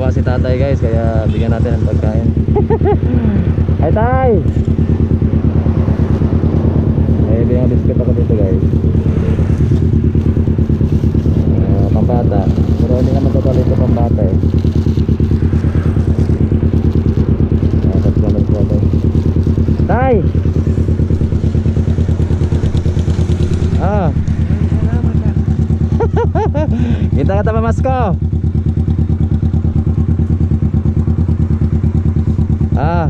Kawawa si tatay guys, kaya bigyan natin ng pagkain. Hi tay! Ay, bigyan biscuit ako dito guys. Pambata. Pero hindi naman totally ito pambata eh. Tay! Ah. Kita kata mamasko. Ah.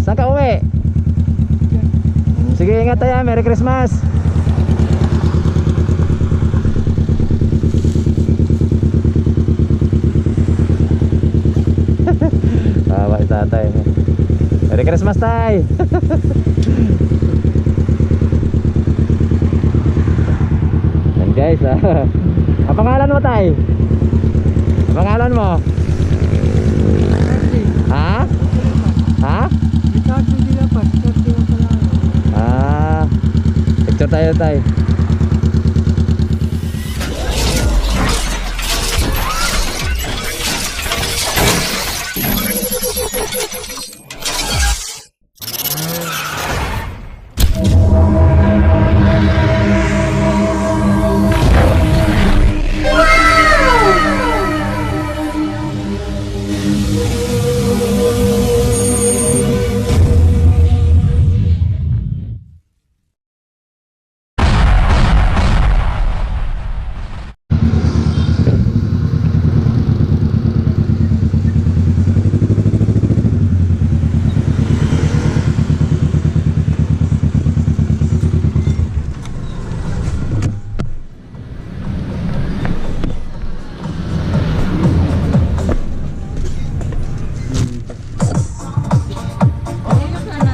Saan ka uwi? Sige, ingat tayo. Merry Christmas. Tawa si tatay. Merry Christmas tay. Yan guys, ang pangalan mo tay? Ang pangalan mo? Ha? Ha? Picture tayo tay.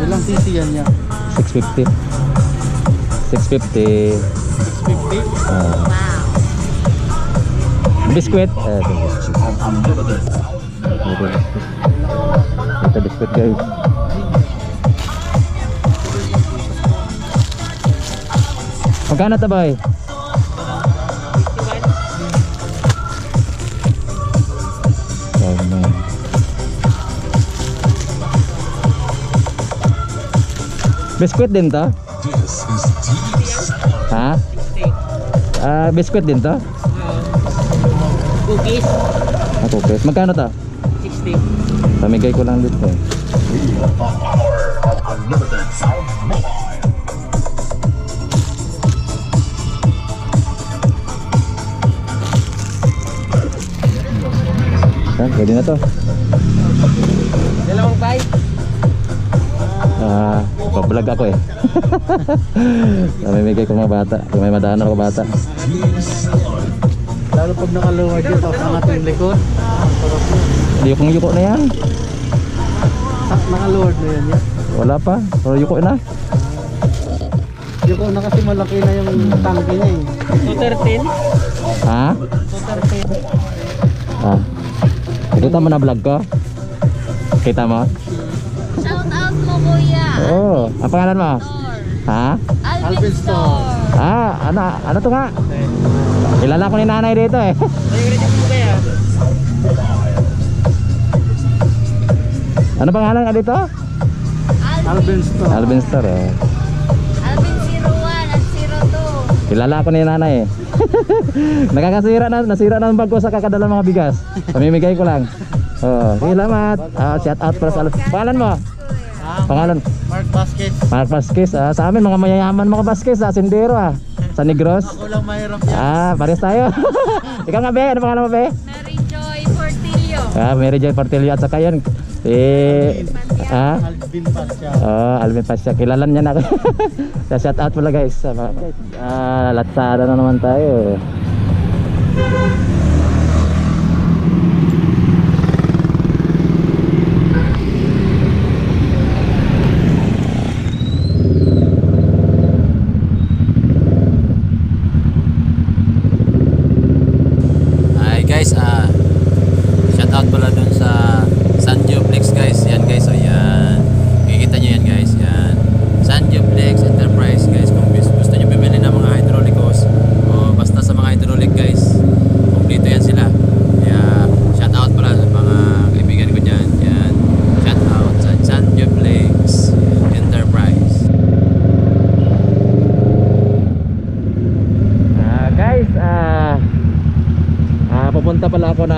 Ilang cc yan niya? 650. 650. 650? Wow. Biskuit. Ito biskuit guys. Magkano ito boy? Biskuit din to? Ha? Biskuit din to? Cookies? Cookies. Magkano to? 60. Pamigay ko lang dito eh. Pwede na to. Dalawang bite? Pablog ako eh. Namimigay ko mga bata. Kung may madaanan ako bata. Lalo pag nakaluwad yun, tapos ang ating likod. Yukong-yuko na yan. Nakaluwad na yan yan. Wala pa. Pero yuko na. Yuko na kasi malaki na yung tangke niya eh. 213? Ha? 213. Kita mo na vlog ko? Kita mo? Shout out mo kuya. Oo. Ang pangalan mo? Ha? Alvin Store. Ano to nga? Kilala ko ni nanay dito eh. mo kaya? Ano pangalan ka dito? Alvin Store. Alvin Store eh. Alvin 01 at 02. Kilala ko ni nanay eh. Nasira na ang bag ko sa kakadala mga bigas. Pamimigay ko lang. Salamat. Shout out para sa pangalan mo? Pangalan? Mark Vasquez. Mark Vasquez. Sa amin mga mayayaman mga Vasquez. Sindero Sa Negros. Ako lang mahirap yan. Pares tayo. Ikaw nga be. Ano pangalan mo be? Mary Joy Portillo. Mary Joy Portillo. At saka yun Alvin Pasya. Alvin Pasya. Kilalan niya na. Shout out pala guys. Latsada na naman tayo. Guys, shout out pala dun sa Sanjoplex guys. Yan guys, so yan. Kikita nyo yan guys, yan. Sanjoplex Enterprise guys. Kung gusto nyo bumili ng mga hydraulic hose o basta sa mga ako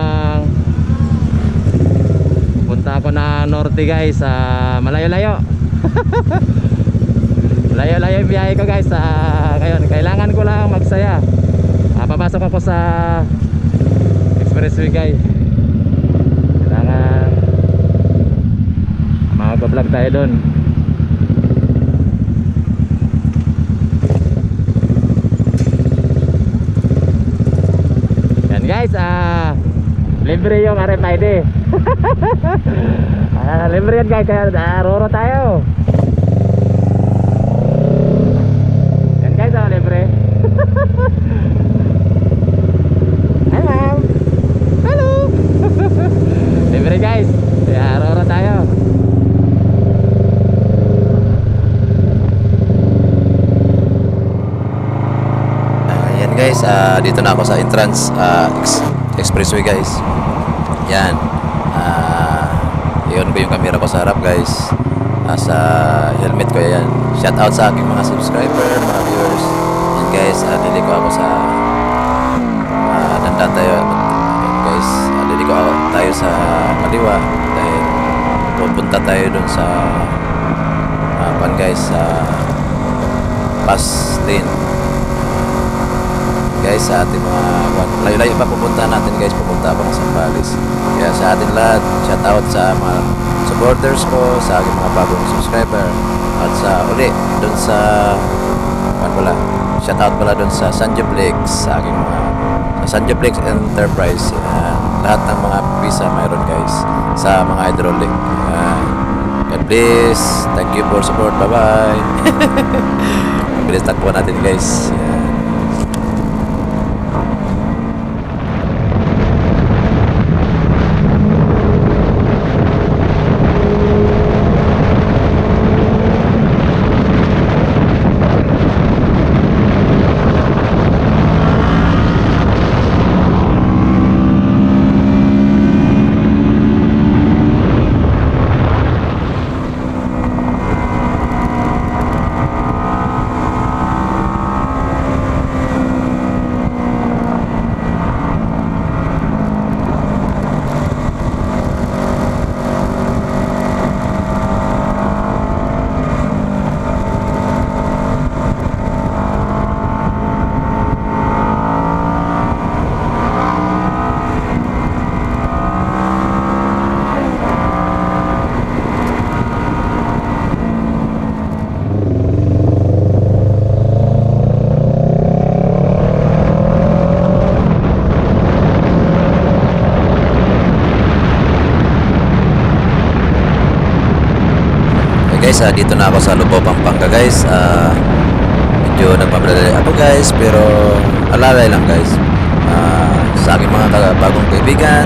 ng norte guys, malayo-layo. Layo-layo yung biyahe ko guys. Ngayon, kailangan ko lang magsaya. Papasok ako sa expressway guys. Kailangan mag-vlog tayo doon. Yan guys, libre yung RFID. Libre yan guys, kaya roro tayo. Yan guys, libre. Hi ma'am. Hello. Libre guys, kaya roro tayo. Yan guys, dito na ako sa entrance expressway guys. Yan. Yun ko yung camera ko sa harap guys. Sa helmet ko yan. Shout out sa aking mga subscriber, mga viewers. Yan guys, liliko ako sa dandan tayo. Yan guys, liliko tayo sa kaliwa dahil pupunta tayo dun sa guys, sa pass lane guys, sa ating mga layo-layo pa pupunta natin guys, pupunta ako ng Sambales. Kaya sa atin lahat, shout out sa mga supporters ko, sa aking mga bagong subscriber, at sa uli dun sa shout out pala dun sa Sanjoplex, sa aking mga Sanjoplex Enterprise. Lahat ng mga visa mayroon guys sa mga hydraulic. God bless, thank you for support, bye bye. Bilis takpuan natin guys. Guys, dito na ako sa Lubao, Pampanga guys. Medyo nagpapadali ako guys, pero alalay lang guys. Sa aking mga bagong kaibigan,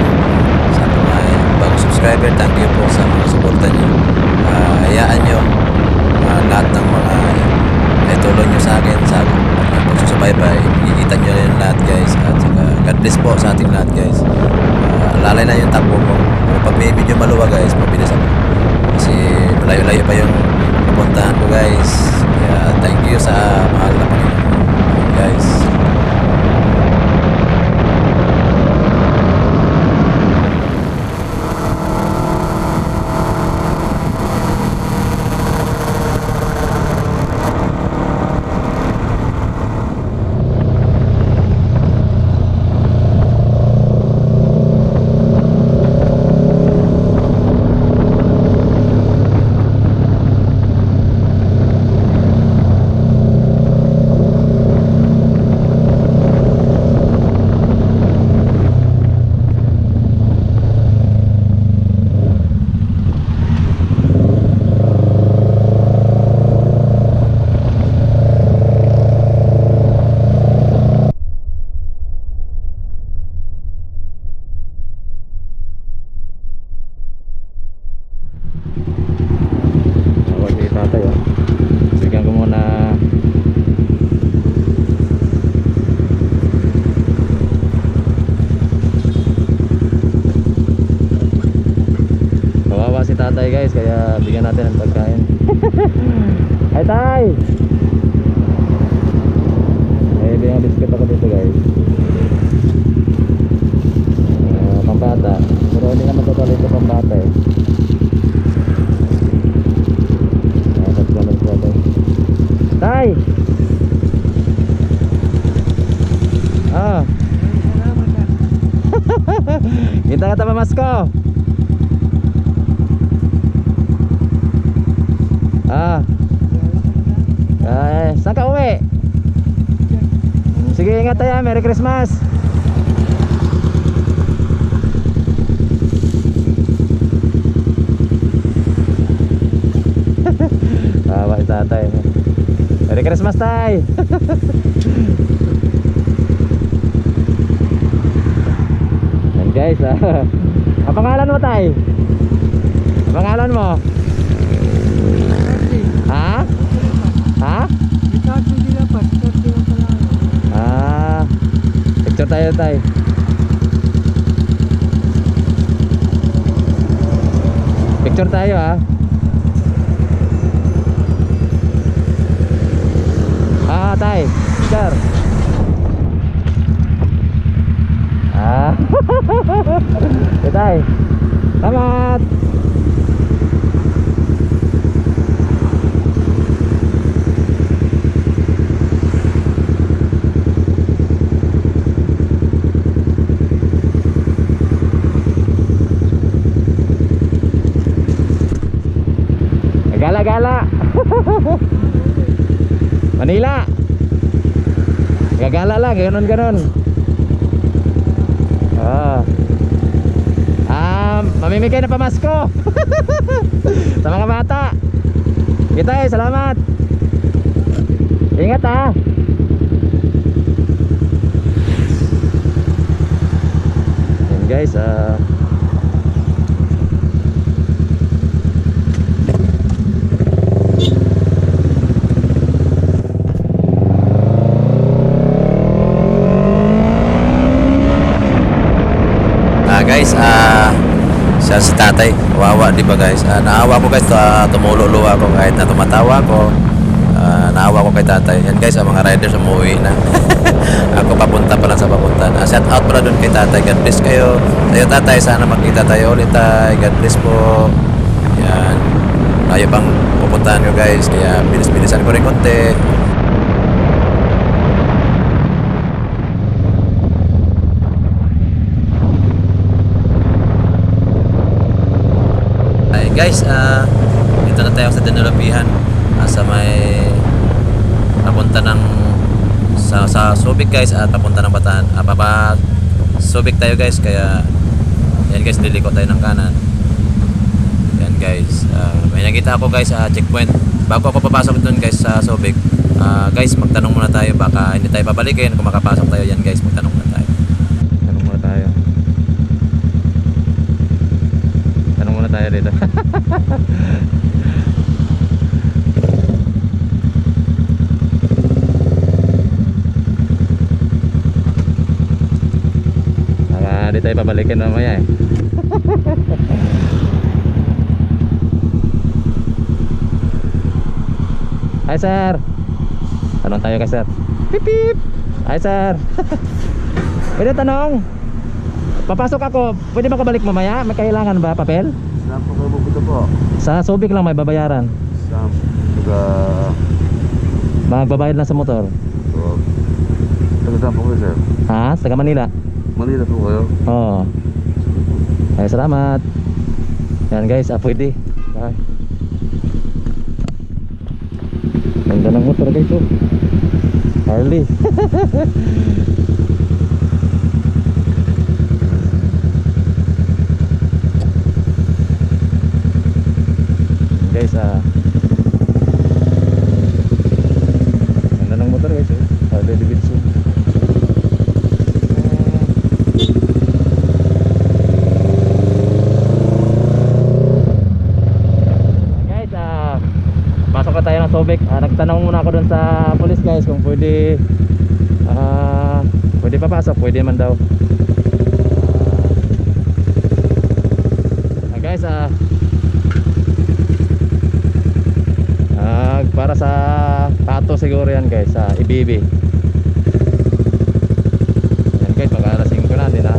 sa aking mga bagong subscriber, thank you po sa mga suporta nyo. Hayaan nyo lahat ng mga itulong nyo sa akin, sa pagsusubaybay. Makikita nyo rin lahat guys. At saka God bless po sa ating lahat guys. Alalay na yung takbo ko. Pag may video maluwag guys, mabilis ako. Kasi malayo-layo pa yung pupuntahan ko guys. Kaya thank you sa mahal na Panginoon guys. Tatay guys, kaya bigyan natin ng pagkain. Hi tay! Bigyan biscuit ako dito guys. Kita kata pamasko. Saan ka uwi? Sige, ingat tayo. Merry Christmas. Tawa si tatay. Merry Christmas, tay. Yan guys, ang pangalan mo, tay? Ang pangalan mo? Ha? Ha? Ricardo de la Paz, Ricardo de la Paz. Picture tayo, tay. Picture tayo, ha. Tay. Picture. Tay. Selamat. Gala-gala. Manila. Gagala lang, ganon-ganon. Mamimigay na pamasko. Sa mga bata. Kita salamat. Ingat ha. Yan guys, guys, siya si tatay, wawa di ba guys? Naawa ko guys, tumululuwa ako kahit na tumatawa ko. Naawa ko kay tatay. Yan guys, ang mga riders umuwi na. Ako papunta pa lang sa papunta. Shout out pala dun kay tatay. God bless kayo. Tayo tatay, sana magkita tayo ulit tay. God bless po. Yan. Tayo pang pupuntahan ko guys. Kaya bilis-bilisan ko rin konti. Guys, dito na tayo sa Dinulapihan, sa may papunta ng sa Subic guys, at papunta ng Bataan. Subic tayo guys, kaya yan guys, liliko tayo ng kanan. Yan guys, may nakita ako guys, checkpoint. Bago ako papasok doon guys sa Subic, guys, magtanong muna tayo, baka hindi tayo pabalikin kung makapasok tayo. Yan guys, magtanong muna tayo. tanong muna tayo. Tanong muna tayo dito. Di tayo pabalikin mamaya eh. Hi sir. Tanong tayo kay sir. Pip pip. Hi sir. Pwede tanong. Papasok ako, pwede ba kabalik mamaya? May kailangan ba papel? Saan po kayo pupunta po? Sa Subic lang may babayaran. Saan? Magbabayad lang sa motor. Taga saan po kayo, sir? Ha? Taga Manila. Manila po kayo? Oo. Ay, salamat. Yan guys, pwede. Bye. Ganda ng motor guys, oh. Harley. Guys, ganda ng motor guys, oh. Harley Davidson. Pasok na tayo ng Subic. Nagtanong muna ako dun sa police guys kung pwede pwede papasok, pwede man daw. Guys, para sa Pato siguro yan guys, sa Ibibi. Yan guys, mag-alasing ko na din ha.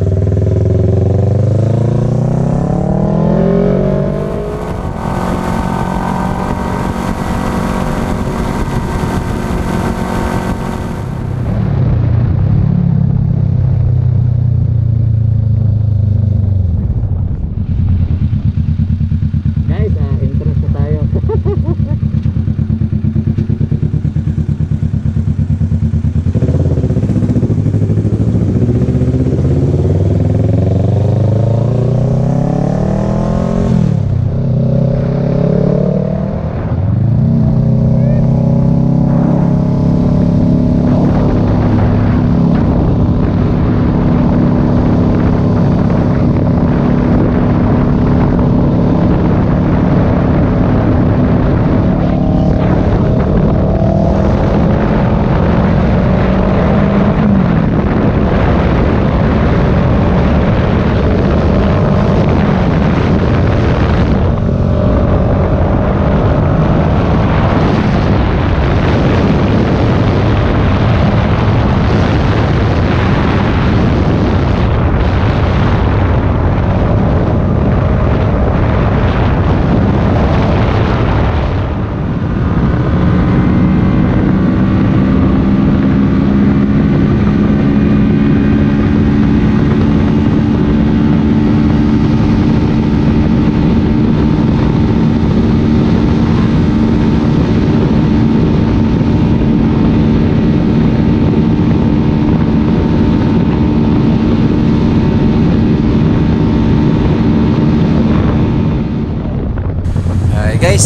Guys,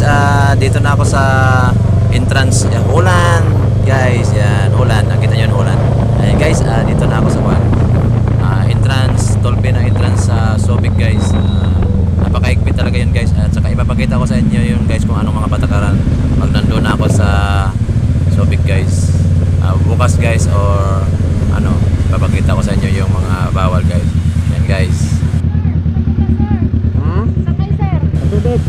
dito na ako sa entrance Ulan. Guys, yan, Ulan. Nakita nyo yung Ulan. Ayan guys, dito na ako sa entrance, Tolpe na entrance sa Subic guys. Napakaigpit talaga yun guys. At saka ipapakita ko sa inyo yun guys kung anong mga patakaran pag nandun na ako sa Subic guys. Bukas guys or ipapakita ko sa inyo yung mga bawal guys. Yan guys. Sakay, sir. Tubig.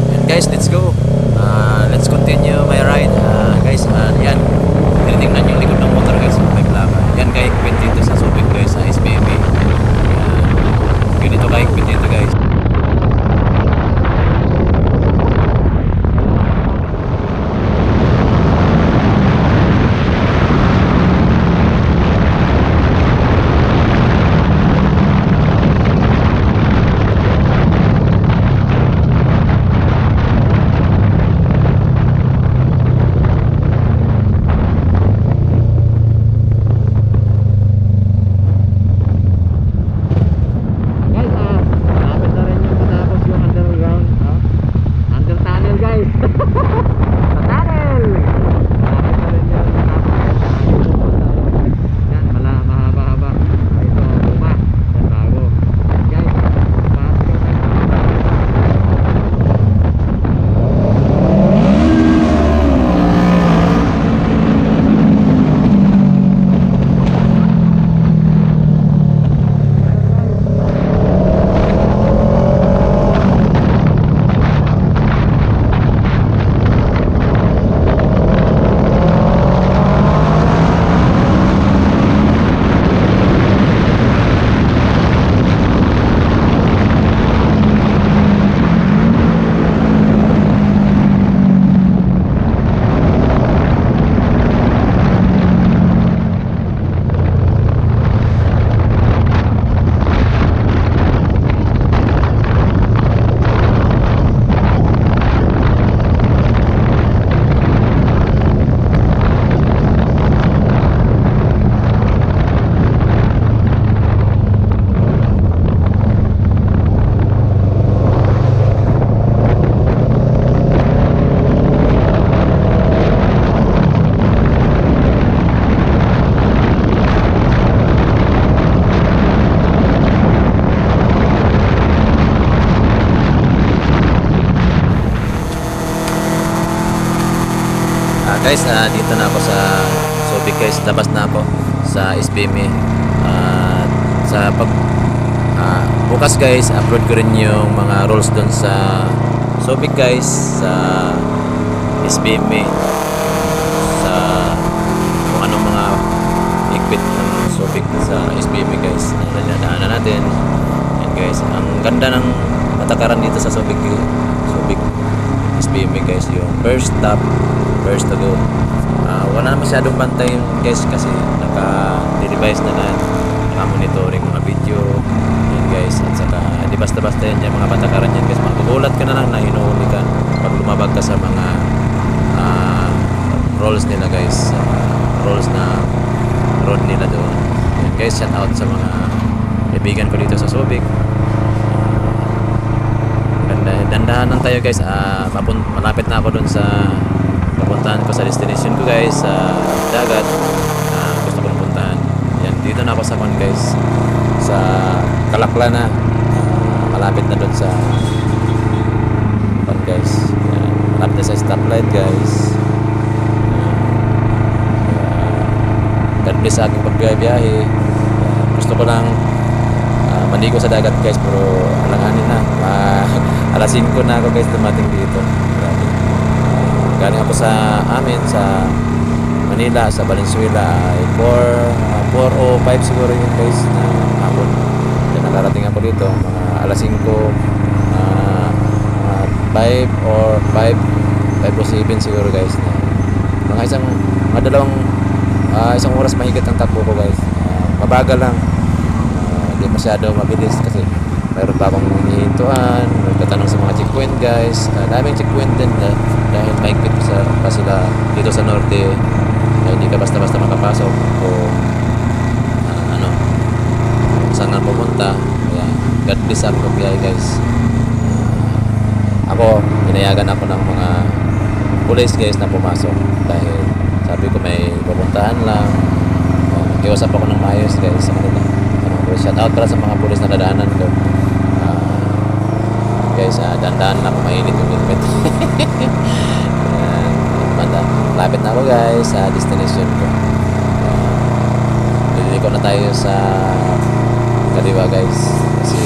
And guys, let's go. Let's continue my ride. Guys, yan. Tinitingnan yung likod ng motor guys. May plaka. Yan kay higpit dito sa Subic guys, sa SBB. Yan. Ganito kay higpit dito guys. Guys, malapit na rin yung matapos yung underground. Under tunnel guys. Sa tunnel! Malapit na rin yung matapos. Yan, mahaba-haba. Ito, luma. Yan, bago. Guys, pasok yung Guys, dito na ako sa Subic guys. Labas na ako sa SBM. Sa bukas guys, upload ko rin yung mga rules dun sa Subic guys, sa SBM, sa kung anong mga higpit ng Subic sa SBM guys. Nadaanan natin. Yan guys, ang ganda ng patakaran dito sa Subic SBM guys. Yung first stop, first to go. Wala na masyadong bantay guys kasi naka-revise na naka-monitoring mga video yan guys. At saka hindi basta-basta yan yung mga patakaran yan guys. Magugulat ka na lang na hinuhuli ka pag lumabag ka sa mga rules nila guys, rules na road nila doon. Yan guys, shout out sa mga kaibigan ko dito sa Subic. Dandahan lang tayo guys. Malapit na ako dun sa pupuntahan ko sa destination ko guys, sa dagat. Gusto kong puntahan. Yan, dito na ako sa guys, sa Kalakla na. Malapit na dun sa guys. Yan, malapit na sa stoplight guys. God bless sa aking pagbiyahe. Gusto ko lang maligo sa dagat guys, pero alanganin na. Alas 5 na ako guys dumating dito. Grabe. Galing ako sa Manila, sa Valenzuela ay 4 o 5 siguro yun guys na hapon. Kaya nakarating ako dito mga alas 5, 5 or 5 o 7 siguro guys. Mga isang oras mahigit ang takbo ko guys. Mabagal lang. Hindi masyado mabilis kasi mayroon pa akong hinihintuan, nagtatanong sa mga checkpoint guys. Daming checkpoint din dahil mahigpit pa sila dito sa norte. Hindi ka basta-basta makapasok o saan na pupunta. Kaya God Bisag ko biyay guys. Ako, pinayagan ako ng mga police guys na pumasok dahil sabi ko may pupuntahan lang. Nakiusap ako ng maayos guys sa kanila. Shout out pala sa mga police na dadaanan ko. Guys, dandan lang kung mainit yung helmet. Lapit na ako guys sa destination ko. Liliko na tayo sa kaliwa guys kasi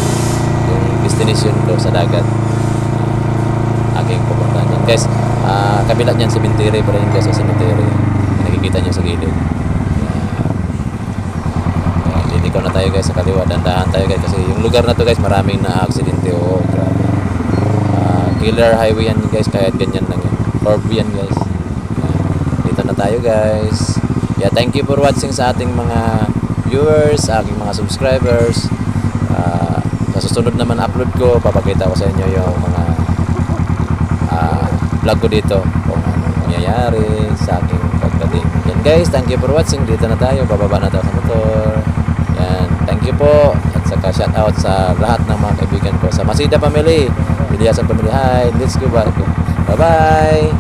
yung destination ko sa dagat aking pupuntahan yan guys. Kabila niyan cemetery pa rin guys, sa cemetery nakikita niyo sa gilid. Liliko na tayo guys sa kaliwa, dandahan tayo guys kasi yung lugar na to guys maraming na aksidente. Oh grabe, killer highway yan guys, kahit ganyan lang yan, curve yan guys. Dito na tayo guys. Yeah, thank you for watching sa ating mga viewers, sa aking mga subscribers. Sa susunod naman upload ko, papakita ko sa inyo yung mga vlog ko dito kung anong mangyayari sa aking pagdating. Yan guys, thank you for watching. Dito na tayo, bababa na tayo sa motor. Yan, thank you po. At saka shout out sa lahat ng mga kaibigan ko sa Masida family, Piliasan family. Hi, let's go back. Bye bye.